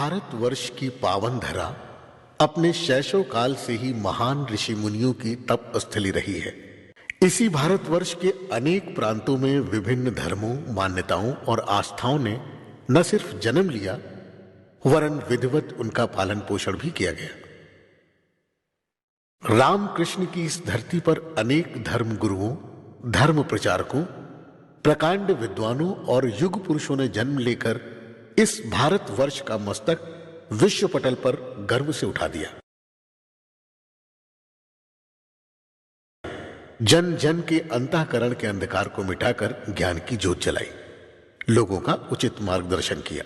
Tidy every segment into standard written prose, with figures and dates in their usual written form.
भारतवर्ष की पावन धरा अपने शैशव काल से ही महान ऋषि मुनियों की तप स्थली रही है। इसी भारतवर्ष के अनेक प्रांतों में विभिन्न धर्मों, मान्यताओं और आस्थाओं ने न सिर्फ जन्म लिया वरन विधिवत उनका पालन पोषण भी किया गया। रामकृष्ण की इस धरती पर अनेक धर्म गुरुओं, धर्म प्रचारकों, प्रकांड विद्वानों और युग पुरुषों ने जन्म लेकर इस भारतवर्ष का मस्तक विश्व पटल पर गर्व से उठा दिया। जन जन के अंतःकरण के अंधकार को मिटाकर ज्ञान की ज्योत जलाई, लोगों का उचित मार्गदर्शन किया।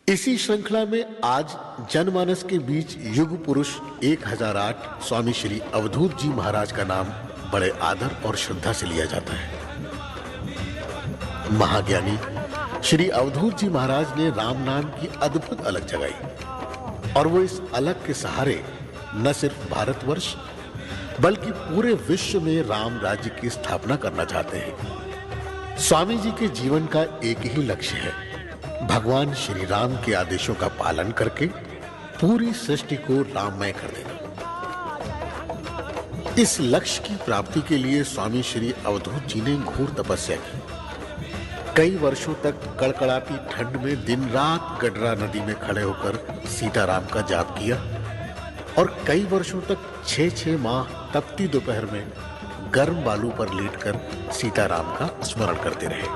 इसी श्रृंखला में आज जनमानस के बीच युग पुरुष 1008 स्वामी श्री अवधूत जी महाराज का नाम बड़े आदर और श्रद्धा से लिया जाता है। महाज्ञानी श्री अवधूत जी महाराज ने राम नाम की अद्भुत अलख जगाई और वो इस अलख के सहारे न सिर्फ भारतवर्ष बल्कि पूरे विश्व में राम राज्य की स्थापना करना चाहते हैं। स्वामी जी के जीवन का एक ही लक्ष्य है, भगवान श्री राम के आदेशों का पालन करके पूरी सृष्टि को राममय कर देना। इस लक्ष्य की प्राप्ति के लिए स्वामी श्री अवधूत जी ने घोर तपस्या की। कई वर्षों तक कड़कड़ाती ठंड में दिन रात गडरा नदी में खड़े होकर सीताराम का जाप किया और कई वर्षों तक 6-6 माह तपती दोपहर में गर्म बालू पर लेटकर सीताराम का स्मरण करते रहे।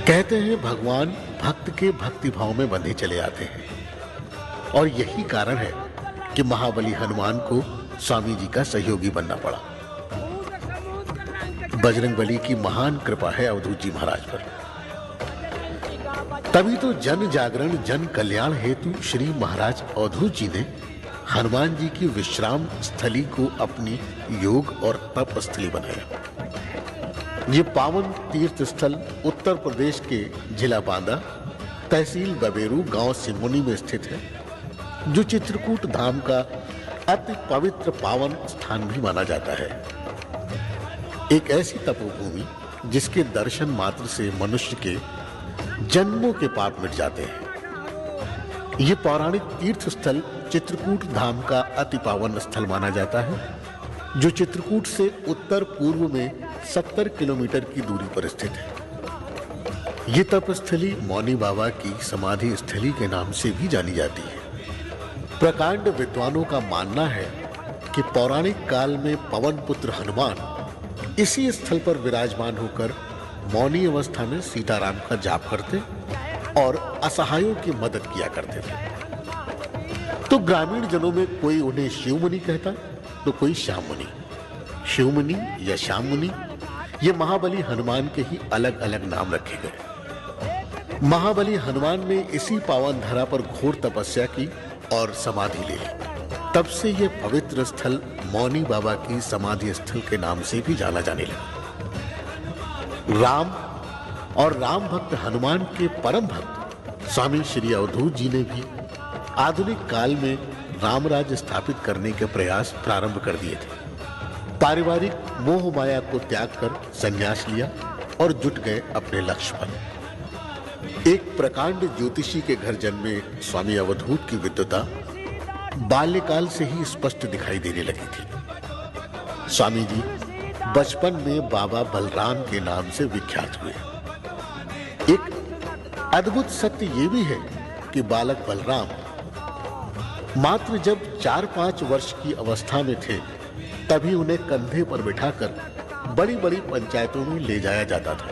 कहते हैं भगवान भक्त के भक्ति भाव में बंधे चले आते हैं और यही कारण है कि महाबली हनुमान को स्वामी जी का सहयोगी बनना पड़ा। बजरंगबली की महान कृपा है अवधूत जी महाराज पर। तभी तो जन जागरण जन कल्याण हेतु श्री महाराज अवधूत जी ने हनुमान जी की विश्राम स्थली को अपनी योग और तप स्थली बनाया। ये पावन तीर्थ स्थल उत्तर प्रदेश के जिला बांदा, तहसील बबेरू, गांव सिमोनी में स्थित है, जो चित्रकूट धाम का अति पवित्र पावन स्थान भी माना जाता है। एक ऐसी तपोभूमि जिसके दर्शन मात्र से मनुष्य के जन्मों के पाप मिट जाते हैं। ये पौराणिक तीर्थ स्थल चित्रकूट धाम का अति पावन स्थल माना जाता है, जो चित्रकूट से उत्तर पूर्व में 70 किलोमीटर की दूरी पर स्थित है। ये तपस्थली मौनी बाबा की समाधि स्थली के नाम से भी जानी जाती है। प्रकांड विद्वानों का मानना है कि पौराणिक काल में पवन पुत्र हनुमान इसी स्थल पर विराजमान होकर मौनी अवस्था में सीताराम का जाप करते और असहायों की मदद किया करते थे। तो ग्रामीण जनों में कोई उन्हें शिव मुनि कहता तो कोई श्याम मुनि। शिव मुनि या श्याम मुनि ये महाबली हनुमान के ही अलग अलग नाम रखे गए। महाबली हनुमान ने इसी पावन धरा पर घोर तपस्या की और समाधि ले ली। तब से यह पवित्र स्थल मौनी बाबा की समाधि स्थल के नाम से भी जाना जाने लगा। राम और राम भक्त हनुमान के परम भक्त स्वामी श्री अवधूत जी ने भी आधुनिक काल में राम राज्य स्थापित करने के प्रयास प्रारंभ कर दिए थे। पारिवारिक मोह माया को त्याग कर संन्यास लिया और जुट गए अपने लक्ष्य पर। एक प्रकांड ज्योतिषी के घर जन्मे स्वामी अवधूत की विद्वता बाल्यकाल से ही स्पष्ट दिखाई देने लगी थी। स्वामी जी बचपन में बाबा बलराम के नाम से विख्यात हुए। एक अद्भुत सत्य यह भी है कि बालक बलराम मात्र जब 4-5 वर्ष की अवस्था में थे तभी उन्हें कंधे पर बिठाकर बड़ी बड़ी पंचायतों में ले जाया जाता था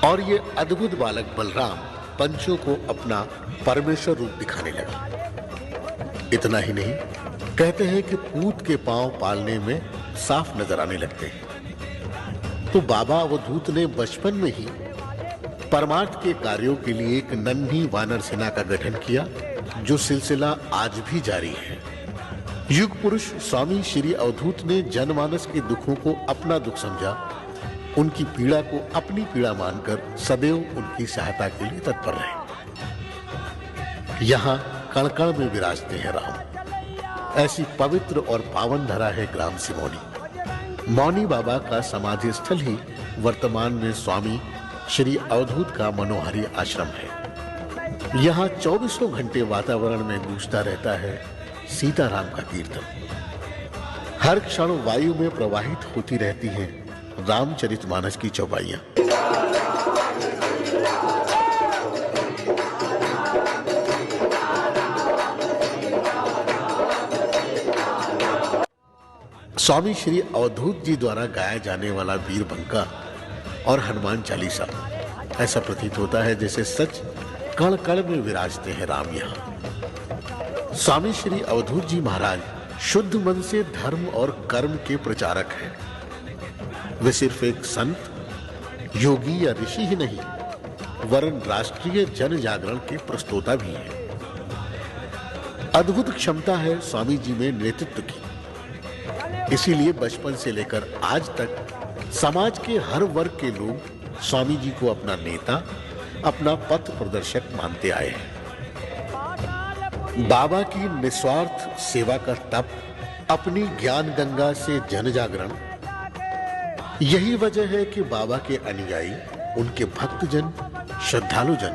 और ये अद्भुत बालक बलराम पंचों को अपना परमेश्वर रूप दिखाने लगा। इतना ही नहीं, कहते हैं कि पूत के पांव पालने में साफ नजर आने लगते हैं। तो बाबा अवधूत ने बचपन में ही परमार्थ के कार्यों के लिए एक नन्ही वानर सेना का गठन किया, जो सिलसिला आज भी जारी है। युग पुरुष स्वामी श्री अवधूत ने जनमानस के दुखों को अपना दुख समझा, उनकी पीड़ा को अपनी पीड़ा मानकर सदैव उनकी सहायता के लिए तत्पर रहे। यहाँ कण-कण में विराजते हैं राम। ऐसी पवित्र और पावन धरा है ग्राम सिमोनी। मौनी बाबा का समाधि स्थल ही वर्तमान में स्वामी श्री अवधूत का मनोहारी आश्रम है। यहाँ 24 घंटे वातावरण में गूंजता रहता है सीताराम का कीर्तन। हर क्षण वायु में प्रवाहित होती रहती हैं रामचरितमानस की चौपाइयां। स्वामी श्री अवधूत जी द्वारा गाया जाने वाला वीरबंका और हनुमान चालीसा, ऐसा प्रतीत होता है जैसे सच कण कण में विराजते हैं राम। यहाँ स्वामी श्री अवधूत जी महाराज शुद्ध मन से धर्म और कर्म के प्रचारक हैं। वे सिर्फ एक संत, योगी या ऋषि ही नहीं, वरन राष्ट्रीय जन जागरण के प्रस्तोता भी हैं। अद्भुत क्षमता है स्वामी जी में नेतृत्व की। इसीलिए बचपन से लेकर आज तक समाज के हर वर्ग के लोग स्वामी जी को अपना नेता, अपना पथ प्रदर्शक मानते आए हैं। बाबा की निस्वार्थ सेवा का तप, अपनी ज्ञान गंगा से जन जागरण, यही वजह है कि बाबा के अनुयायी, उनके भक्तजन, श्रद्धालुजन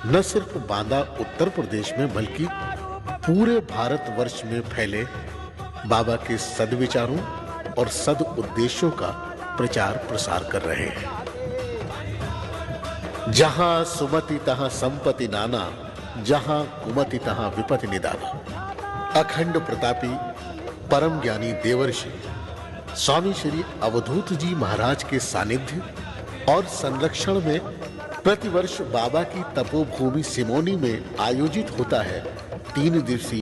न सिर्फ बांदा उत्तर प्रदेश में बल्कि पूरे भारतवर्ष में फैले बाबा के सद्विचारों और सद उद्देश्यों का प्रचार प्रसार कर रहे हैं। जहां सुमति तहां संपत्ति नाना, जहां कुमति तहां विपत्ति निदाना। अखंड प्रतापी परम ज्ञानी देवर्षि स्वामी श्री अवधूत जी महाराज के सानिध्य और संरक्षण में प्रतिवर्ष बाबा की तपोभूमि सिमोनी में आयोजित होता है 3 दिवसीय